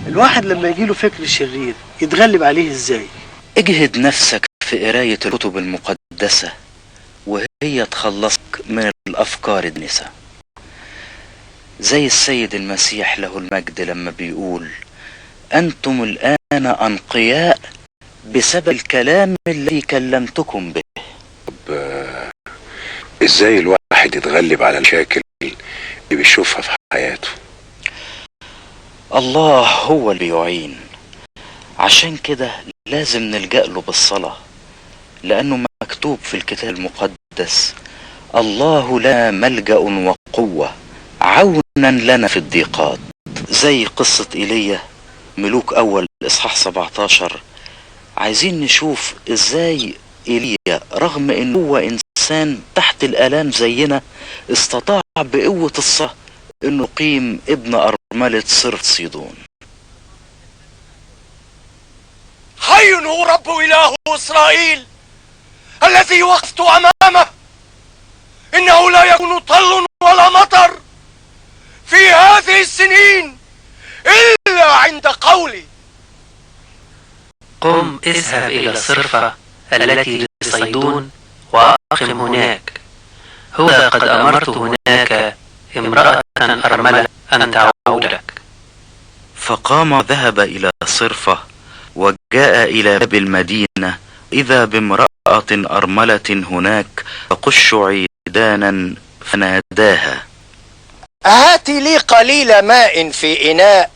الواحد لما يجيله فكر شرير يتغلب عليه ازاي؟ اجهد نفسك في قراية الكتب المقدسة وهي تخلصك من الأفكار الدنسة، زي السيد المسيح له المجد لما بيقول: أنتم الآن أنقياء بسبب الكلام الذي كلمتكم به. طب ازاي الواحد يتغلب على المشاكل اللي بيشوفها في حياته؟ الله هو اللي يعين، عشان كده لازم نلجأ له بالصلاة، لأنه مكتوب في الكتاب المقدس: الله لا ملجأ وقوة عونا لنا في الضيقات. زي قصة إيليا ملوك أول إصحاح 17. عايزين نشوف إزاي إيليا رغم إنه هو إنسان تحت الآلام زينا استطاع بقوة الصلاة إنه يقيم ابن أرملة صرف صيدون. حي هو رب إله إسرائيل الذي وقفت أمامه، إنه لا يكون طل ولا مطر في هذه السنين إلا عند قولي. قم اذهب إلى الصرفة التي لصيدون وأقم هناك، هو قد أمرت هناك امرأة أرملة أن تعود لك. فقام وذهب إلى صرفة، وجاء إلى باب المدينة، إذا بامرأة أرملة هناك تقش عيدانا، فناداها: هات لي قليل ماء في إناء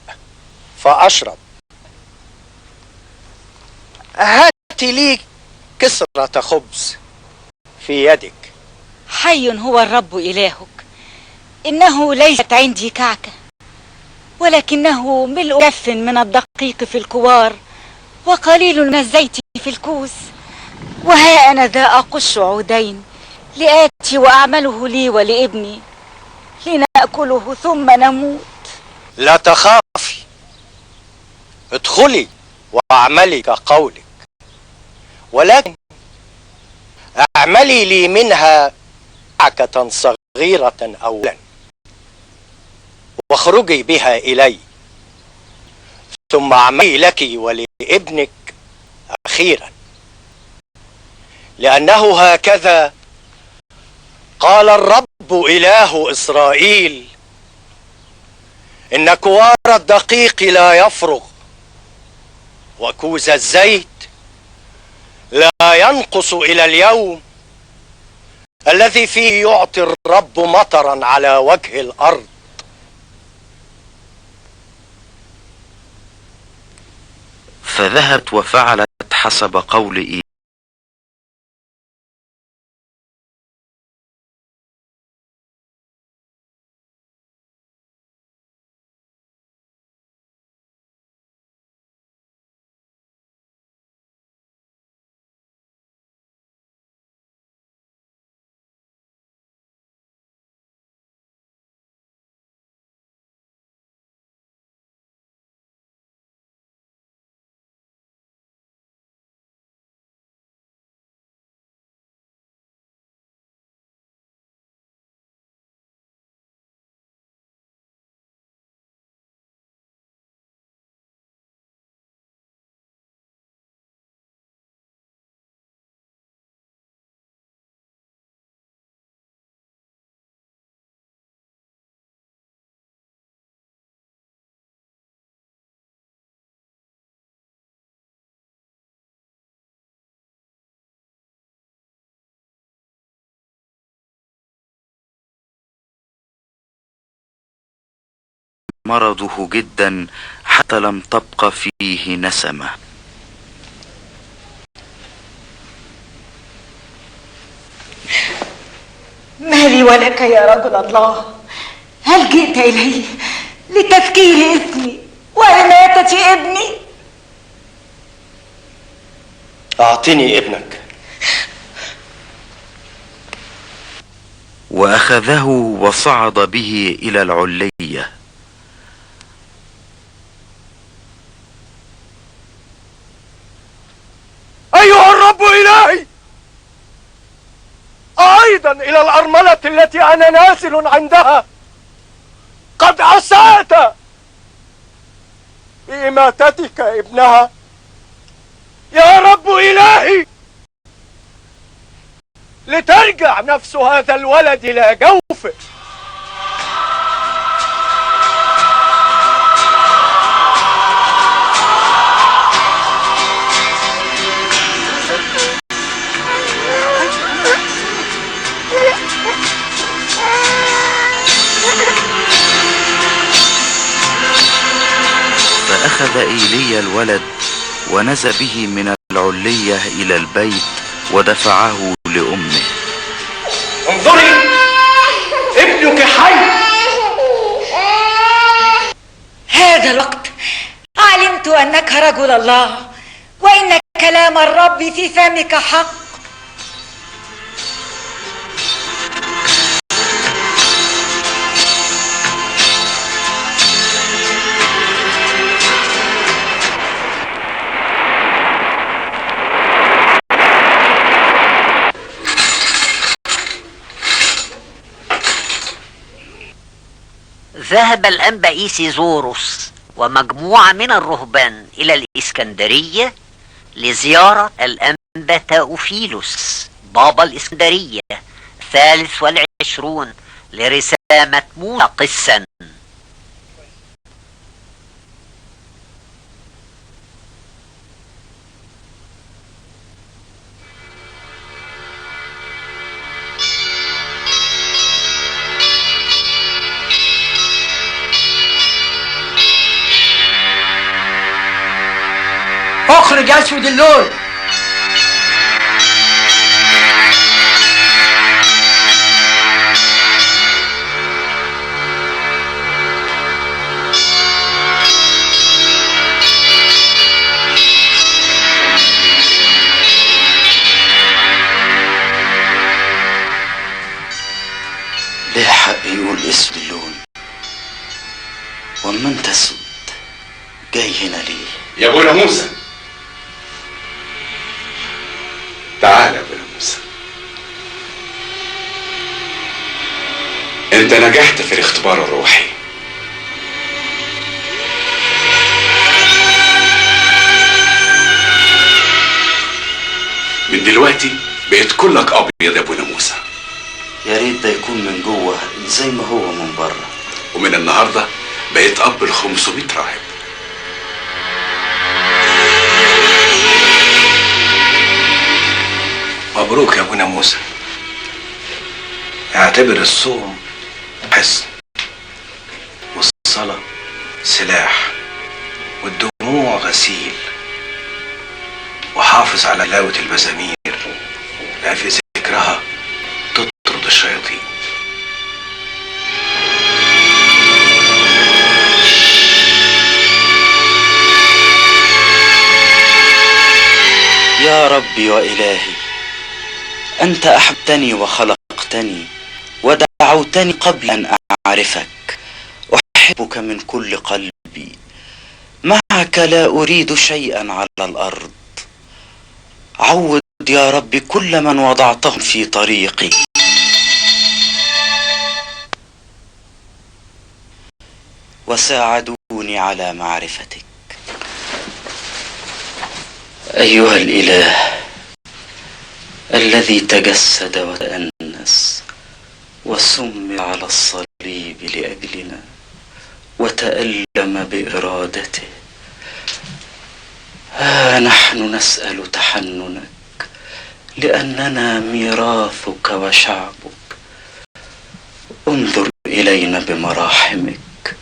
فأشرب، هات لي كسرة خبز في يدك. حي هو الرب إلهك، إنه ليست عندي كعكة، ولكنه ملء كف من الدقيق في الكوار وقليل من الزيت في الكوس. وها أنا ذا أقش عودين لآتي وأعمله لي ولابني لنأكله ثم نموت. لا تخافي، ادخلي واعملي كقولك، ولكن اعملي لي منها كعكة صغيرة أولا واخرجي بها إلي، ثم اعملي لك ولابنك أخيرا، لأنه هكذا قال الرب إله إسرائيل: إن كوار الدقيق لا يفرغ، وكوز الزيت لا ينقص إلى اليوم الذي فيه يعطي الرب مطرا على وجه الأرض. فذهبت وفعلت حسب قول إيليا. مرضه جدا حتى لم تبق فيه نسمة. ما لي ولك يا رجل الله؟ هل جئت إلي لتفكير اسمي وإماتة ابني؟ أعطني ابنك. وأخذه وصعد به إلى العلية. أيها الرب إلهي، أيضا إلى الأرملة التي أنا نازل عندها قد أسأت إماتتك ابنها؟ يا رب إلهي، لترجع نفس هذا الولد إلى جوفه. فأخذ إيليا الولد ونزل به من العلية إلى البيت ودفعه لأمه. انظري، ابنك حي. هذا الوقت علمت أنك رجل الله، وإن كلام الرب في فمك حق. ذهب الأنبا إيسيزوروس ومجموعة من الرهبان إلى الإسكندرية لزيارة الأنبا تأوفيلوس بابا الإسكندرية 23 لرسامة موسى قسا. اخرج اسود اللون. ليه حق يقول اسود اللون؟ وما انت اسود جاي هنا ليه؟ يا ابونا موسى، تعال يا ابونا موسى. انت نجحت في الاختبار الروحي. من دلوقتي بقيت كلك ابيض يا ابونا موسى. يا ريت ده يكون من جوه زي ما هو من بره. ومن النهارده بقيت اب ل 500 راهب. مبروك يا ابونا موسى. اعتبر الصوم حصن، والصلاة سلاح، والدموع غسيل، وحافظ على تلاوة المزامير لا في ذكرها تطرد الشياطين. يا ربي وإلهي، أنت أحببتني وخلقتني ودعوتني قبل أن أعرفك. أحبك من كل قلبي، معك لا أريد شيئا على الأرض. عود يا ربي كل من وضعتهم في طريقي، وساعدوني على معرفتك. أيها الإله الذي تجسد وتأنس وسمر على الصليب لأجلنا وتألم بإرادته، ها نحن نسأل تحننك لأننا ميراثك وشعبك. انظر إلينا بمراحمك،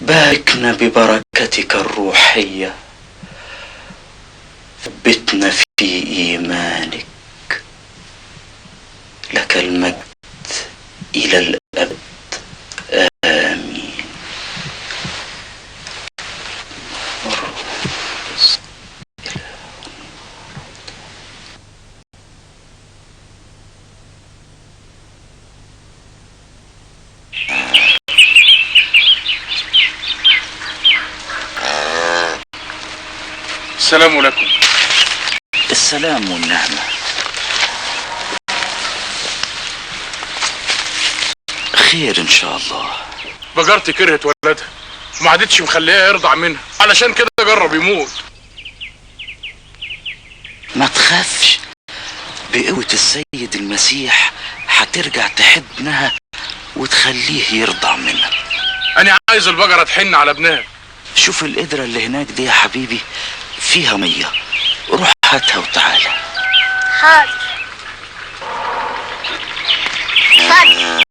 باركنا ببركتك الروحية، ثبتنا في إيمانك. لك المجد إلى الأبد، آمين. السلام عليكم. السلام والنعمة. خير إن شاء الله. بجارتي كرهت ولدها وما عادتش مخليه يرضع منها، علشان كده جرب يموت. ما تخافش، بقوة السيد المسيح هترجع تحب ابنها وتخليه يرضع منها. انا عايز البقرة تحن على ابنها. شوف القدرة اللي هناك دي يا حبيبي فيها مية، روح هاتها وتعالى. حاضر. اتفضل.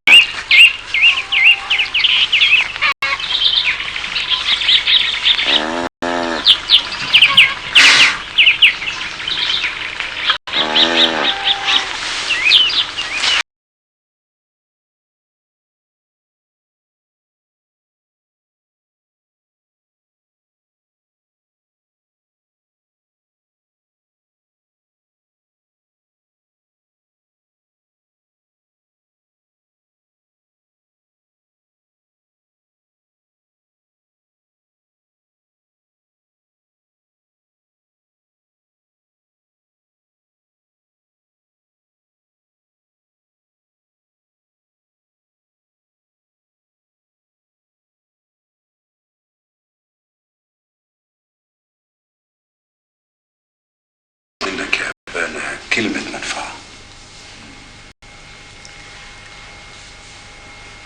منك يا أبانا كلمة منفعة.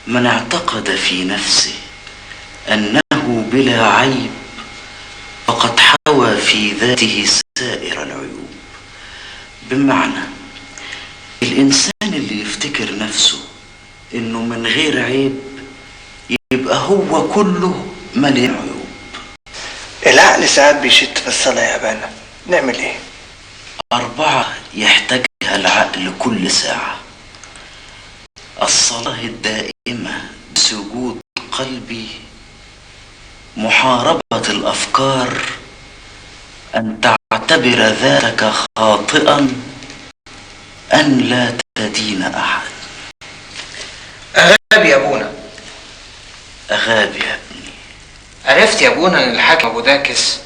من اعتقد في نفسه أنه بلا عيب فقد حوى في ذاته سائر العيوب. بمعنى الإنسان اللي يفتكر نفسه إنه من غير عيب يبقى هو كله مليان عيوب. العقل ساعات بيشت في الصلاة يا أبانا، نعمل إيه؟ 4 يحتاجها العقل كل ساعة: الصلاة الدائمة بسجود قلبي، محاربة الأفكار، أن تعتبر ذاتك خاطئا، أن لا تدين أحد. أغابي يا أبونا. أغابي يا ابني. عرفت يا أبونا إن الحاكم أبو داكس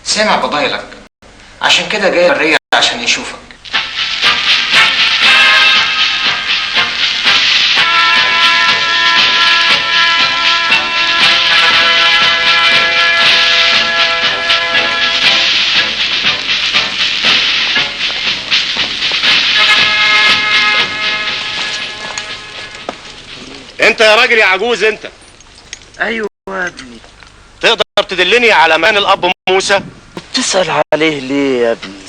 سمع بضايلك، عشان كده جاي الرية عشان يشوفك. انت يا راجل يا عجوز انت. ايوه يا ابني. تقدر تدلني على مكان الاب موسى؟ بتسأل عليه ليه يا ابني؟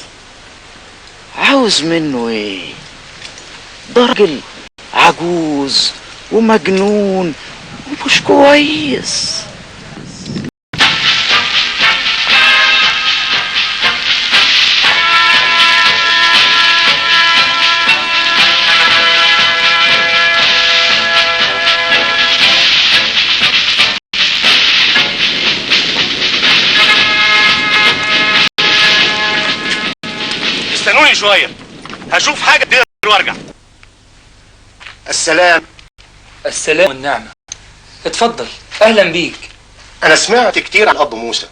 عاوز منه ايه؟ ده راجل عجوز ومجنون ومش كويس. استنوني شوية هشوف حاجة تقدر وارجع. السلام. السلام والنعمة. اتفضل، اهلا بيك. انا سمعت كتير عن الاب موسى،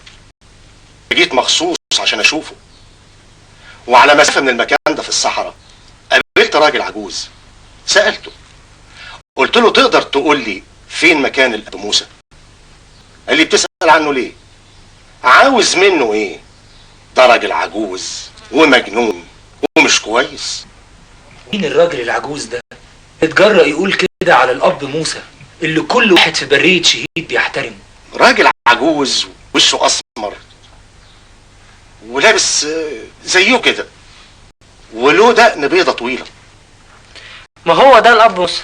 جيت مخصوص عشان اشوفه، وعلى مسافة من المكان ده في الصحراء قابلت راجل عجوز. سألته قلت له تقدر تقول لي فين مكان الاب موسى؟ قال لي بتسأل عنه ليه؟ عاوز منه ايه؟ ده راجل عجوز ومجنون ومش كويس. مين الراجل العجوز ده اتجرأ يقول كده على الاب موسى اللي كل واحد في برية شهيد بيحترمه؟ راجل عجوز وشه اسمر ولابس زيه كده وله دقن بيضة طويلة. ما هو ده الاب موسى.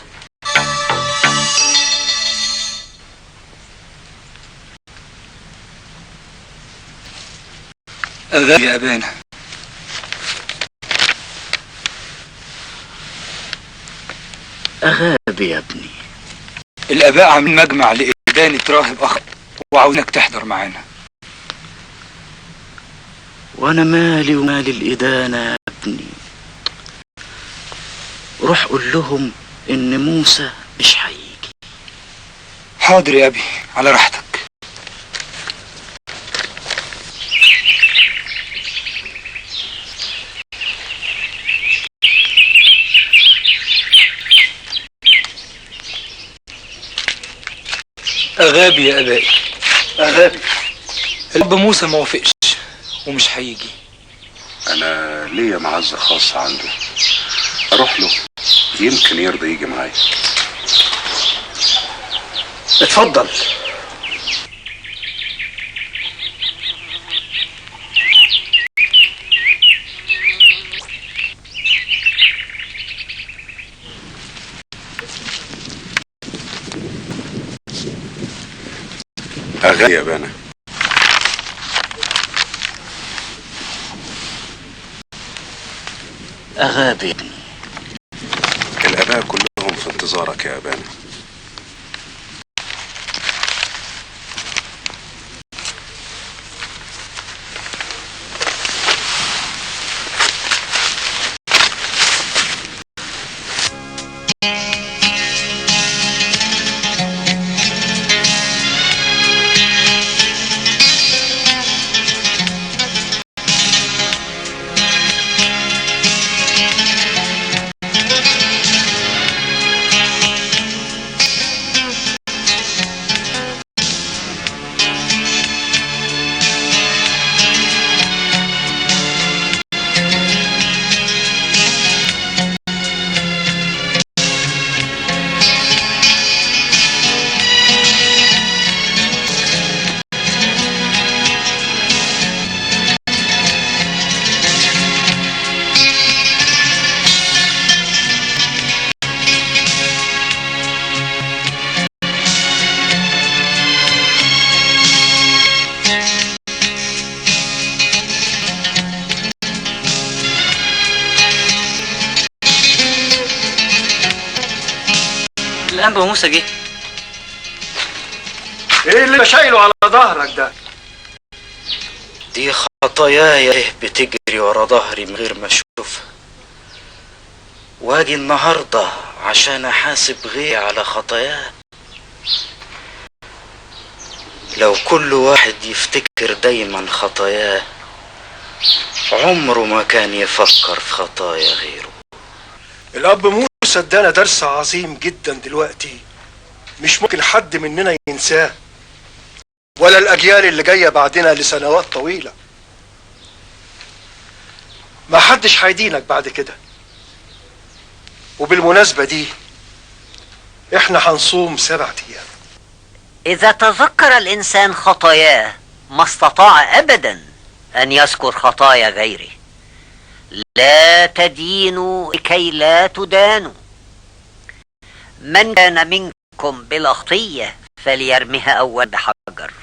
أغابي يا أبانا. أغابي يا ابني. الآباء عاملين مجمع لإدانة راهب أخ وعاوزينك تحضر معانا. وأنا مالي ومال الإدانة يا ابني. روح قول لهم إن موسى مش هيجي. حاضر يا أبي، على راحتك. أغابي يا أبائي. غبي. الاب موسى ما وافقش ومش هيجي. انا ليا معزة خاصة عنده، اروح له يمكن يرضى يجي معايا. اتفضل. اغاني يا بانا. أغابي. الاباء كلهم في انتظارك يا بانا. الأنبا موسى جه. ايه اللي شايله على ظهرك ده؟ دي خطاياي بتجري ورا ظهري من غير ما اشوفها، واجي النهارده عشان احاسب غيري على خطاياه. لو كل واحد يفتكر دايما خطاياه عمره ما كان يفكر في خطايا غيره. الاب موسى ادانا درس عظيم جدا دلوقتي، مش ممكن حد مننا ينساه ولا الاجيال اللي جايه بعدنا لسنوات طويله. ما حدش هيدينك بعد كده. وبالمناسبه دي احنا هنصوم 7 ايام. إذا تذكر الإنسان خطاياه ما استطاع أبدا أن يذكر خطايا غيره. لا تدينوا لكي لا تدانوا. من كان منكم بلا خطية فليرمها أول بحجر.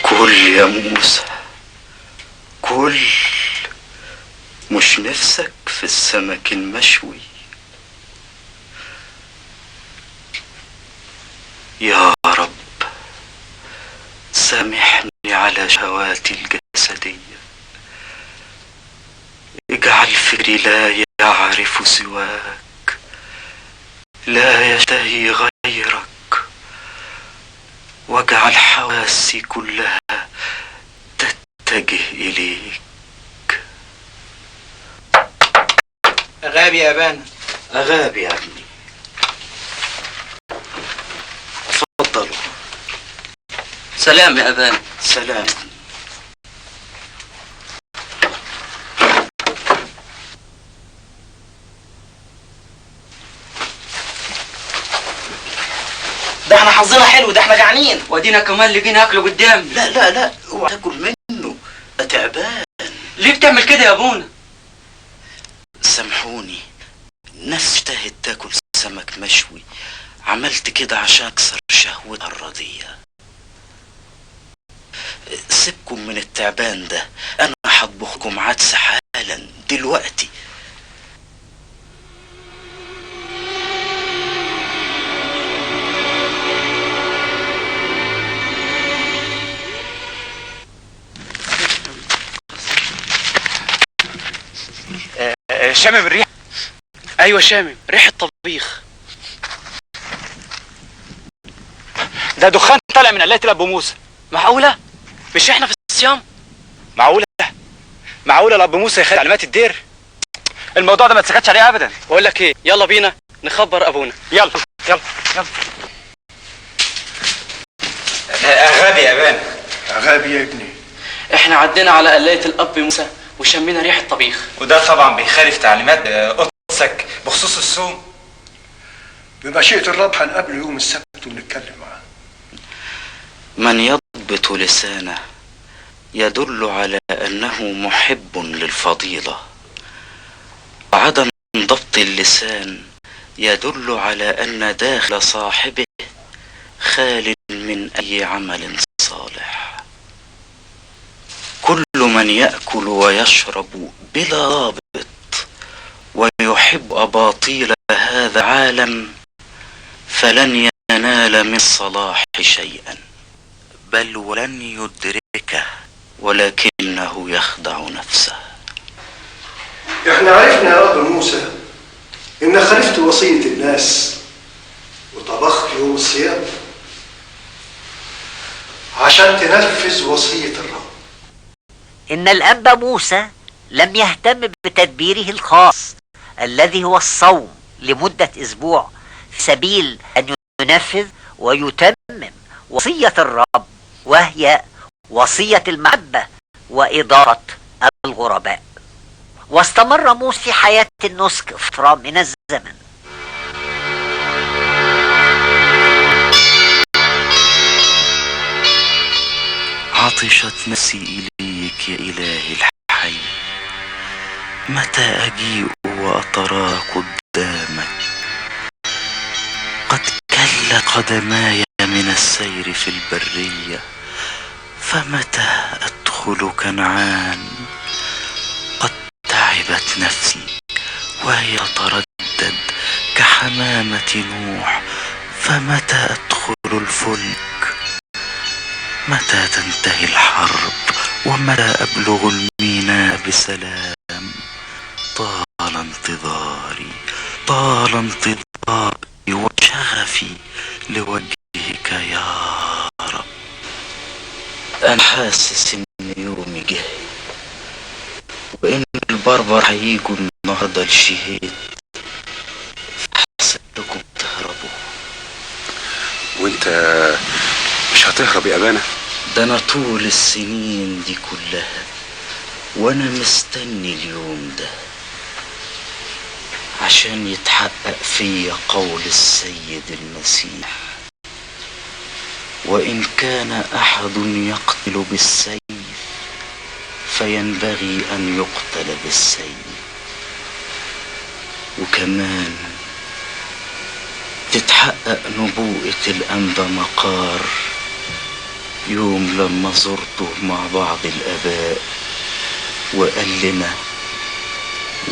كل يا موسى كل، مش نفسك في السمك المشوي؟ يا رب سامحني على شهواتي الجسدية، اجعل فكري لا يعرف سواك، لا يشتهي غيرك، واجعل حواسي كلها تتجه إليك. أغابي يا أبانا. أغابي يا ابني. اتفضلوا. سلام يا أبانا. سلام. ده احنا حظنا حلو، ده احنا جعانين وادينا كمان اللي جينا اكله قدام. لا لا لا، اوعى تاكل منه، ده تعبان. ليه بتعمل كده يا ابونا؟ سامحوني، ناس اشتهت تاكل سمك مشوي عملت كده عشان اكسر شهوتها الردية. سيبكم من التعبان ده، انا هطبخكم عدس حالا دلوقتي. شامم الريحة؟ ايوه شامم ريحة طبيخ. ده دخان طالع من قلاية الأب موسى. معقولة؟ مش احنا في الصيام؟ معقولة الأب موسى يخالف تعليمات الدير؟ الموضوع ده ما تسكتش عليه أبدا. بقول لك إيه، يلا بينا نخبر أبونا. يلا. غبي يا بان. غبي يا ابني. احنا عدينا على قلاية الأب موسى وشمينا ريحة طبيخ. وده طبعا بيخالف تعليمات قدسك بخصوص الصوم. بمشيئة الرب هنقابله يوم السبت ونتكلم معاه. من يضبط لسانه يدل على أنه محب للفضيلة، وعدم ضبط اللسان يدل على أن داخل صاحبه خال من أي عمل صالح. كل من يأكل ويشرب بلا ضابط ويحب أباطيل هذا العالم فلن ينال من الصلاح شيئا، بل ولن يدركه، ولكنه يخدع نفسه. احنا عرفنا يا اب موسى ان خالفت وصية الناس وطبخت يوم الصيام عشان تنفذ وصية الرب. إن الأنبا موسى لم يهتم بتدبيره الخاص الذي هو الصوم لمدة أسبوع في سبيل أن ينفذ ويتمم وصية الرب، وهي وصية المحبة وإدارة الغرباء. واستمر موسى في حياة النسك فترة من الزمن. عطشت نفسي إليك يا إلهي الحي، متى أجيء وأترى قدامك؟ قد كلت قدماي من السير في البرية، فمتى أدخل كنعان؟ قد تعبت نفسي وهي تتردد كحمامة نوح، فمتى أدخل الفلك؟ متى تنتهي الحرب ومتى أبلغ الميناء بسلام؟ طال انتظاري وشغفي لوجهك يا رب. أنا حاسس إن يومي جه وإن البربر هيجوا النهارده الشهيد، فحسن لكم تهربوا. وانت مش هتهرب يا أبانا؟ ده أنا طول السنين دي كلها وأنا مستني اليوم ده عشان يتحقق فيا قول السيد المسيح: وإن كان أحد يقتل بالسيف فينبغي أن يقتل بالسيف. وكمان تتحقق نبوءة الأنبا مقار يوم لما زرته مع بعض الآباء وقال لنا: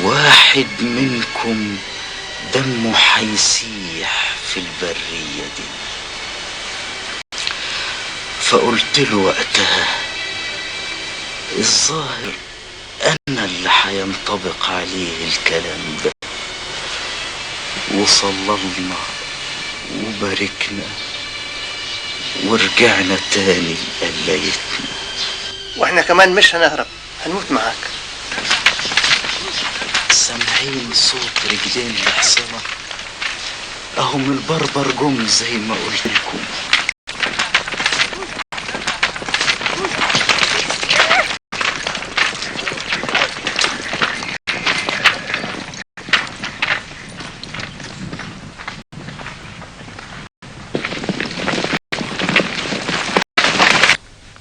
واحد منكم دمه هيسيح في البرية دي. فقلت له وقتها: الظاهر أنا اللي هينطبق عليه الكلام ده. وصللنا وباركنا ورجعنا تاني لقلايتنا. واحنا كمان مش هنهرب، هنموت معاك. سامعين صوت رجلين الحصنة اهم البربر جم زي ما قلت لكم.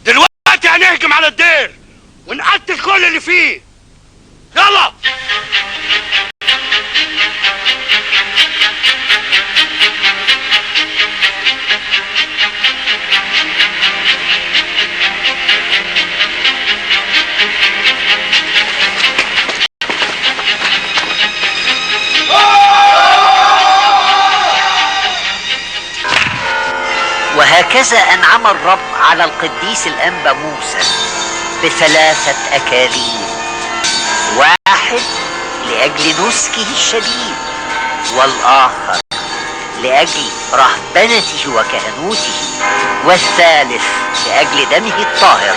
دلوقتي هنهجم على الدير ونقتل كل اللي فيه. يلا. وهكذا أنعم الرب على القديس الأنبا موسى ب3 أكاليل: واحد لأجل نسكه الشديد، والآخر لأجل رهبنته وكهنوته، والثالث لأجل دمه الطاهر.